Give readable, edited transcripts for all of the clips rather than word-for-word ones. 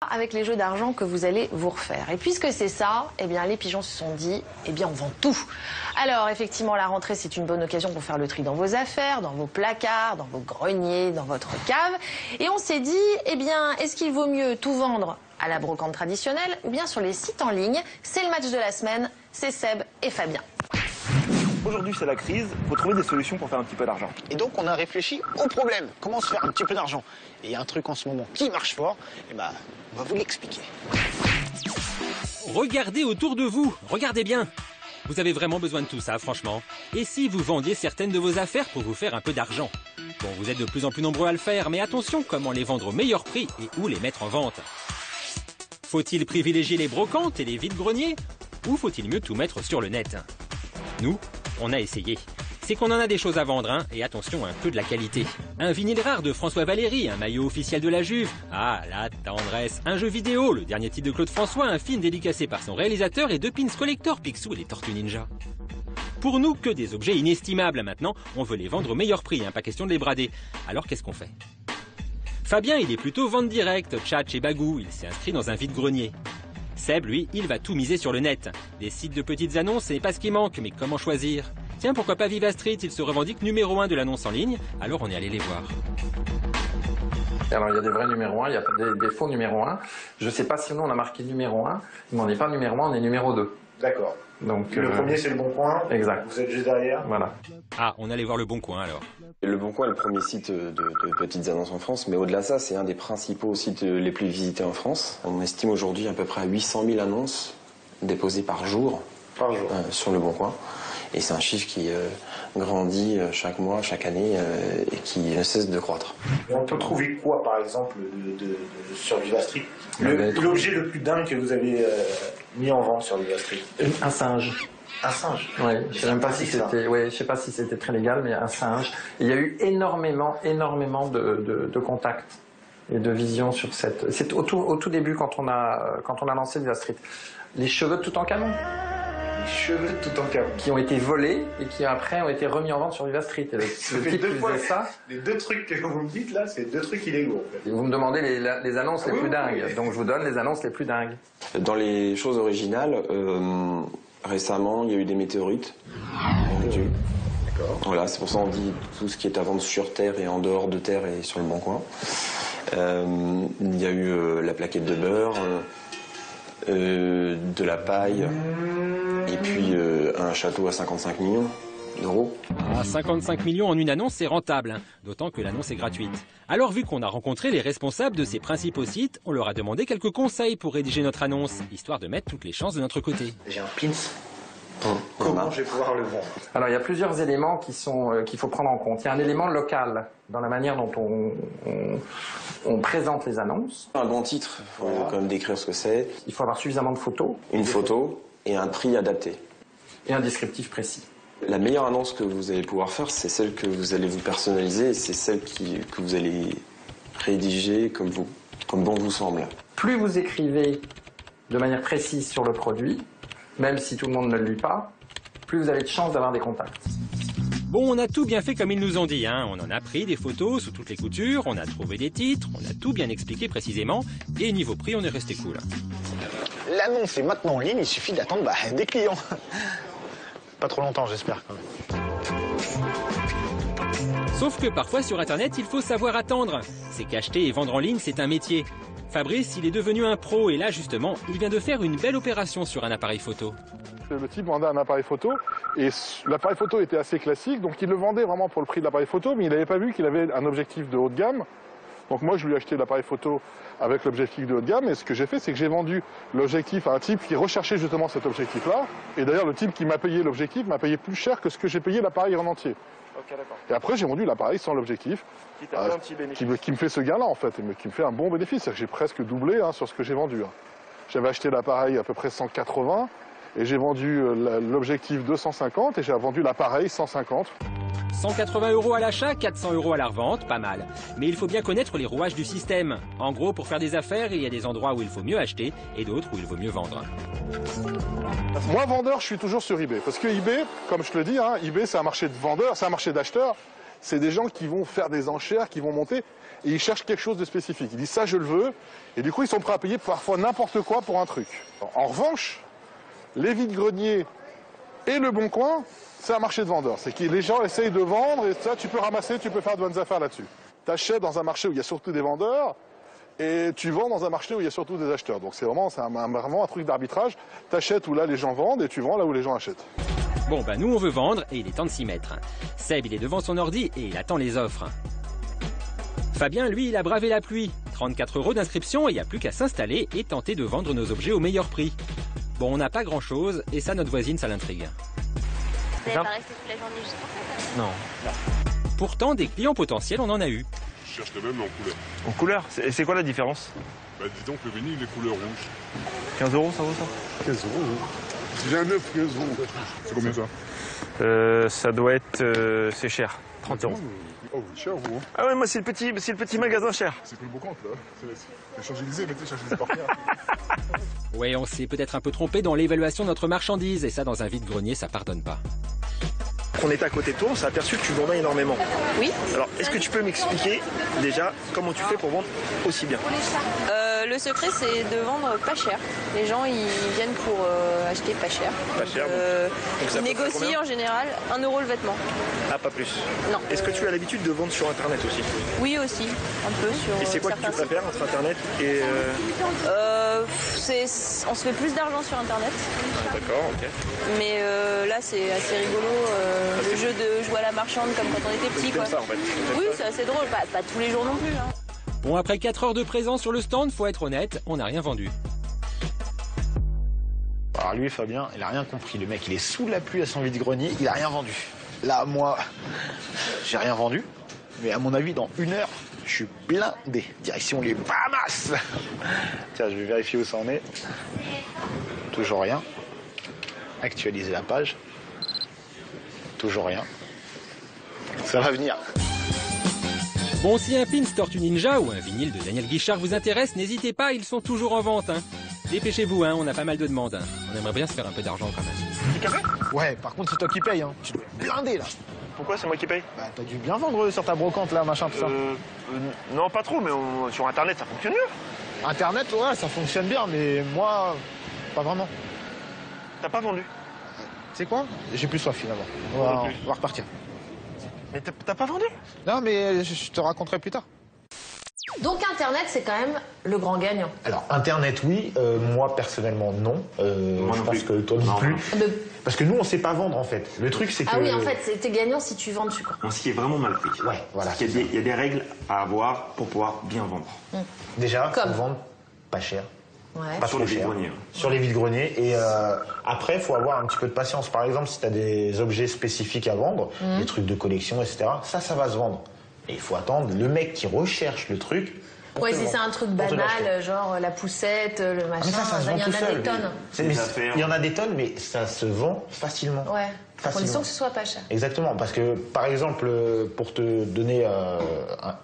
Avec les jeux d'argent que vous allez vous refaire. Et puisque c'est ça, eh bien les pigeons se sont dit, eh bien on vend tout. Alors effectivement la rentrée c'est une bonne occasion pour faire le tri dans vos affaires, dans vos placards, dans vos greniers, dans votre cave. Et on s'est dit, eh bien est-ce qu'il vaut mieux tout vendre à la brocante traditionnelle ou bien sur les sites en ligne? C'est le match de la semaine, c'est Seb et Fabien. Aujourd'hui, c'est la crise, il faut trouver des solutions pour faire un petit peu d'argent. Et donc, on a réfléchi au problème. Comment se faire un petit peu d'argent? Et il y a un truc en ce moment qui marche fort, et ben, on va vous l'expliquer. Regardez autour de vous, regardez bien. Vous avez vraiment besoin de tout ça, franchement. Et si vous vendiez certaines de vos affaires pour vous faire un peu d'argent? Bon, vous êtes de plus en plus nombreux à le faire, mais attention, comment les vendre au meilleur prix et où les mettre en vente? Faut-il privilégier les brocantes et les vides-greniers? Ou faut-il mieux tout mettre sur le net? Nous, on a essayé. C'est qu'on en a des choses à vendre, hein, et attention, un peu de la qualité. Un vinyle rare de François Valéry, un maillot officiel de la Juve. Ah, la tendresse. Un jeu vidéo, le dernier titre de Claude François, un film dédicacé par son réalisateur et deux pins collector, Picsou et les Tortues Ninja. Pour nous, que des objets inestimables. Maintenant, on veut les vendre au meilleur prix, hein, pas question de les brader. Alors qu'est-ce qu'on fait? Fabien, il est plutôt vente directe, tchatch et bagou. Il s'est inscrit dans un vide-grenier. Seb, lui, il va tout miser sur le net. Des sites de petites annonces, c'est pas ce qui manque, mais comment choisir? Tiens, pourquoi pas Viva Street? Il se revendique numéro 1 de l'annonce en ligne, alors on est allé les voir. Alors il y a des vrais numéros 1, il y a des faux numéro 1. Je sais pas si nous on a marqué numéro 1, mais on n'est pas numéro 1, on est numéro 2. D'accord. Donc, le premier c'est le Bon Coin. Exact. Vous êtes juste derrière. Voilà. Ah, on allait voir le Bon Coin alors. Le Bon Coin est le premier site de petites annonces en France, mais au-delà de ça, c'est un des principaux sites les plus visités en France. On estime aujourd'hui à peu près à 800 000 annonces déposées par jour, sur le Bon Coin. Et c'est un chiffre qui grandit chaque mois, chaque année, et qui ne cesse de croître. Et on peut trouver quoi, par exemple, sur Viva Street? L'objet le plus dingue que vous avez mis en vente sur Viva Street? Un singe. Un singe? Oui, je sais même pas si c'était, je sais pas si c'était très légal, mais un singe. Il y a eu énormément de contacts et de visions sur cette. C'est au tout début quand on a lancé Viva Street. Les cheveux de Toutankhamon. Les cheveux de Toutankhamon. Qui ont été volés et qui après ont été remis en vente sur Viva Street. Et le type qui faisait ça. Les deux trucs que vous me dites là, c'est deux trucs illégaux. En fait. Et vous me demandez les annonces les plus dingues. Donc je vous donne les annonces les plus dingues. Dans les choses originales. Récemment, il y a eu des météorites. D'accord. Voilà, c'est pour ça qu'on dit tout ce qui est à vendre sur Terre et en dehors de Terre et sur le Bon Coin. Il y a eu la plaquette de beurre, de la paille, et puis un château à 55 millions d'euros. Ah, 55 millions en une annonce, c'est rentable, hein, d'autant que l'annonce est gratuite. Alors vu qu'on a rencontré les responsables de ces principaux sites, on leur a demandé quelques conseils pour rédiger notre annonce, histoire de mettre toutes les chances de notre côté. J'ai un pins. Comment je vais pouvoir le vendre? Alors il y a plusieurs éléments qu'il faut prendre en compte. Il y a un élément local dans la manière dont on présente les annonces. Un bon titre, il faut quand même décrire ce que c'est. Il faut avoir suffisamment de photos. Une photo et un prix adapté. Et un descriptif précis. La meilleure annonce que vous allez pouvoir faire, c'est celle que vous allez vous personnaliser, et c'est celle que vous allez rédiger comme bon vous semble. Plus vous écrivez de manière précise sur le produit, même si tout le monde ne le lit pas, plus vous avez de chances d'avoir des contacts. Bon, on a tout bien fait comme ils nous ont dit, hein. On en a pris des photos sous toutes les coutures, on a trouvé des titres, on a tout bien expliqué précisément, et niveau prix, on est resté cool. L'annonce est maintenant en ligne, il suffit d'attendre des clients. Pas trop longtemps, j'espère. Sauf que parfois sur Internet, il faut savoir attendre. C'est qu'acheter et vendre en ligne, c'est un métier. Fabrice, il est devenu un pro et là, justement, il vient de faire une belle opération sur un appareil photo. Le type vendait un appareil photo et l'appareil photo était assez classique, donc il le vendait vraiment pour le prix de l'appareil photo, mais il n'avait pas vu qu'il avait un objectif de haut de gamme. Donc moi, je lui ai acheté l'appareil photo avec l'objectif de haut de gamme, et ce que j'ai fait, c'est que j'ai vendu l'objectif à un type qui recherchait justement cet objectif-là. Et d'ailleurs, le type qui m'a payé l'objectif m'a payé plus cher que ce que j'ai payé l'appareil en entier. Ok, d'accord. Et après, j'ai vendu l'appareil sans l'objectif. Qui t'a fait un petit bénéfice. Qui me fait ce gain-là, en fait, et qui me fait un bon bénéfice. C'est-à-dire que j'ai presque doublé sur ce que j'ai vendu. J'avais acheté l'appareil à peu près 180, et j'ai vendu l'objectif 250, et j'ai vendu l'appareil 150. 180 € à l'achat, 400 € à la revente, pas mal. Mais il faut bien connaître les rouages du système. En gros, pour faire des affaires, il y a des endroits où il faut mieux acheter et d'autres où il vaut mieux vendre. Moi, vendeur, je suis toujours sur eBay. Parce que eBay, comme je te le dis, eBay, c'est un marché de vendeurs, c'est un marché d'acheteurs. c'est des gens qui vont faire des enchères, qui vont monter, et ils cherchent quelque chose de spécifique. Ils disent ça, je le veux, et du coup, ils sont prêts à payer parfois n'importe quoi pour un truc. En revanche, les vides-greniers et le Bon Coin, c'est un marché de vendeurs. C'est que les gens essayent de vendre, et ça, tu peux ramasser, tu peux faire de bonnes affaires là-dessus. Tu achètes dans un marché où il y a surtout des vendeurs, et tu vends dans un marché où il y a surtout des acheteurs. Donc c'est vraiment un truc d'arbitrage. Tu achètes où là les gens vendent, et tu vends là où les gens achètent. Bon bah nous on veut vendre et il est temps de s'y mettre. Seb il est devant son ordi et il attend les offres. Fabien lui il a bravé la pluie. 34 € d'inscription et il n'y a plus qu'à s'installer et tenter de vendre nos objets au meilleur prix. Bon on n'a pas grand chose et ça notre voisine ça l'intrigue. Vous n'allez pas rester toute la journée juste pour ça? Non. Pourtant des clients potentiels on en a eu. Je cherche le même mais en couleur. En couleur? C'est quoi la différence? Bah dis donc le vinyle est couleur rouge. 15 € ça vaut ça? 15 €. Si j'ai un 9, 15 €. C'est combien ça? Ça doit être... c'est cher. 30 €. Oh, vous êtes cher, vous. Hein. Ah ouais, moi c'est le petit magasin cher. C'est plus le beau compte, là. C'est Champs-Élysées, mettez Champs-Élysées par terre. Ouais, on s'est peut-être un peu trompé dans l'évaluation de notre marchandise et ça dans un vide-grenier ça pardonne pas. On était à côté de toi, on s'est aperçu que tu vendais énormément. Oui. Alors, est-ce que tu peux m'expliquer déjà comment tu fais pour vendre aussi bien? Le secret, c'est de vendre pas cher. Les gens, ils viennent pour acheter pas cher. Pas cher. Donc ça ils peut faire négocient combien? en général 1 € le vêtement. Ah, pas plus. Non. Est-ce que tu as l'habitude de vendre sur Internet aussi? Oui, aussi. Un peu sur. Et c'est quoi que tu préfères entre Internet et... On se fait plus d'argent sur Internet. D'accord, ok. Mais là, c'est assez rigolo. Le jeu de jouer à la marchande comme quand on était petit. Comme Quoi. ça, en fait. Oui, c'est assez drôle. Pas tous les jours non plus. Hein. Bon après 4 heures de présence sur le stand, faut être honnête, on n'a rien vendu. Alors lui, Fabien, il a rien compris. Le mec, il est sous la pluie à son vide-grenier, il a rien vendu. Là, moi, j'ai rien vendu. Mais à mon avis, dans 1 heure, je suis blindé. Direction les Bahamas. Tiens, je vais vérifier où ça en est. Toujours rien. Actualiser la page. Toujours rien. Ça va venir. Bon, si un pins Tortue Ninja ou un vinyle de Daniel Guichard vous intéresse, n'hésitez pas, ils sont toujours en vente. Hein. Dépêchez-vous, hein, on a pas mal de demandes. Hein. On aimerait bien se faire un peu d'argent quand même. Ouais, par contre, c'est toi qui payes. Hein. Tu dois être blindé, là. Pourquoi c'est moi qui paye? Bah, t'as dû bien vendre sur ta brocante, là, machin, tout ça. Non, pas trop, mais sur Internet, ça fonctionne mieux. Internet, ouais, ça fonctionne bien, mais moi, pas vraiment. T'as pas vendu? C'est quoi? J'ai plus soif, finalement. On va repartir. Mais t'as pas vendu? Non, mais je te raconterai plus tard. Donc Internet, c'est quand même le grand gagnant. Alors, Internet, oui. Moi, personnellement, non. Je pense que toi non plus. Parce que nous, on sait pas vendre, en fait. Le truc, c'est que... Ah oui, en fait, t'es gagnant si tu vends dessus, quoi. Ce qui est vraiment mal pris. Ouais, voilà. Il y a des règles à avoir pour pouvoir bien vendre. Déjà, Comme faut vendre pas cher. Ouais. Pas Sur trop les cher. vide-greniers. Sur les vide-greniers. Et après, il faut avoir un petit peu de patience. Par exemple, si tu as des objets spécifiques à vendre, des trucs de collection, etc., ça va se vendre. Et il faut attendre le mec qui recherche le truc. Ouais, si c'est un truc banal, genre la poussette, le machin, mais ça se vend il y en tout a seul. des tonnes. Il y en a des tonnes, mais ça se vend facilement. Ouais, à condition Facilement. que ce soit pas cher. Exactement, parce que par exemple, pour te donner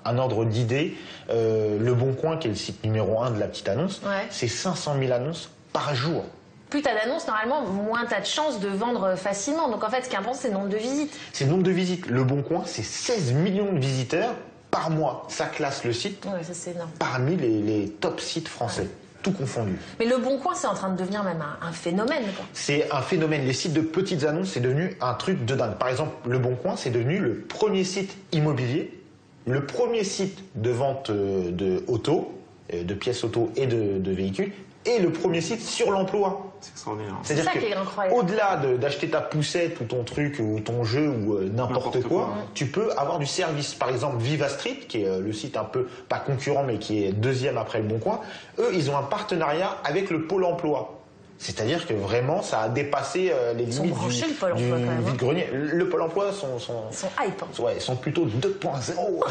un ordre d'idée, Le Bon Coin, qui est le site numéro 1 de la petite annonce, Ouais. c'est 500 000 annonces par jour. Plus t'as d'annonces, normalement, moins t'as de chances de vendre facilement. Donc en fait, ce qui est important, c'est le nombre de visites. C'est le nombre de visites. Le Bon Coin, c'est 16 millions de visiteurs par mois. Ça classe le site Ouais, ça c'est énorme. parmi les top sites français, tout confondu. Mais le Bon Coin, c'est en train de devenir même un phénomène, quoi. C'est un phénomène. Les sites de petites annonces, c'est devenu un truc de dingue. Par exemple, Le Bon Coin, c'est devenu le premier site immobilier, le premier site de vente de auto, de pièces auto et de véhicules, et le premier site sur l'emploi. C'est extraordinaire. C'est-à-dire ça qui est que, incroyable. au-delà d'acheter ta poussette ou ton truc ou ton jeu ou n'importe quoi, tu peux avoir du service. Par exemple, Viva Street, qui est le site un peu, pas concurrent, mais qui est deuxième après Le Bon Coin, eux, ils ont un partenariat avec le Pôle emploi. C'est-à-dire que vraiment, ça a dépassé les Ils sont limites branchés, le Pôle du emploi, quand même, hein. vide-grenier. Le Pôle emploi Ils sont hype. Hein. ouais, ils sont plutôt 2.0.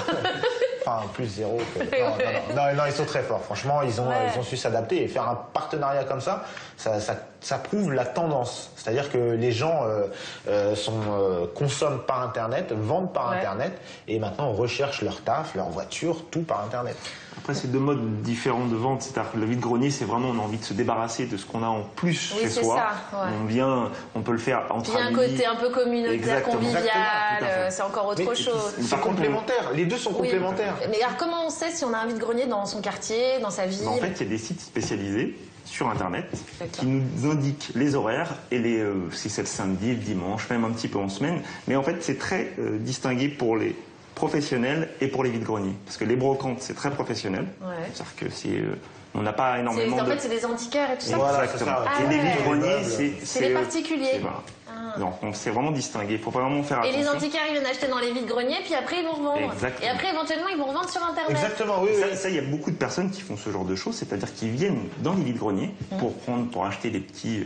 Enfin, plus 0. Non, ils sont très forts. Franchement, ils ont su s'adapter et faire un partenariat comme ça, ça prouve la tendance. C'est-à-dire que les gens consomment par Internet, vendent par Internet et maintenant recherchent leur taf, leur voiture, tout par Internet. Après, c'est deux modes différents de vente. C'est-à-dire que le vide-grenier, c'est vraiment, on a envie de se débarrasser de ce qu'on a en plus chez soi. Ça, ouais. On peut le faire entre amis. Il y a un côté un peu communautaire, convivial, c'est encore autre chose. C'est complémentaire, les deux sont complémentaires. Mais alors, comment on sait si on a un vide-grenier dans son quartier, dans sa ville? En fait, il y a des sites spécialisés sur Internet qui nous indiquent les horaires et si c'est le samedi, le dimanche, même un petit peu en semaine. Mais en fait, c'est très distingué pour les professionnels et pour les vide-greniers. Parce que les brocantes, c'est très professionnel. Ouais. C'est-à-dire que on n'a pas énormément En fait, c'est des antiquaires et tout ça. Voilà, exactement. Et les vide-greniers, c'est les particuliers. Voilà. Donc c'est vraiment distingué, il faut vraiment faire attention. Et les antiquaires, ils viennent acheter dans les vides-greniers, puis après ils vont revendre. Exactement. Et après, éventuellement, ils vont revendre sur Internet. Exactement, oui. Ça, il y a beaucoup de personnes qui font ce genre de choses, c'est-à-dire qu'ils viennent dans les vide-greniers pour acheter des petits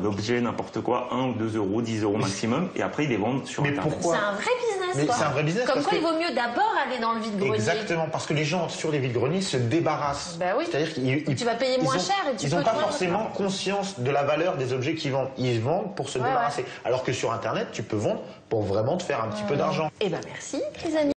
objets, n'importe quoi, 1 ou 2 euros, 10 euros maximum, et après ils les vendent sur Internet. Pourquoi? C'est un vrai business, C'est un vrai business. Comme quoi, il vaut mieux d'abord aller dans le vide-grenier. Exactement, parce que les gens sur les vide-greniers se débarrassent. Bah oui. C'est-à-dire qu'ils tu vas payer moins cher et tu ils peux n'ont pas forcément conscience de la valeur des objets qu'ils vendent. Ils vendent pour se débarrasser. Alors que sur Internet, tu peux vendre pour vraiment te faire un petit peu d'argent. Eh ben merci, les amis.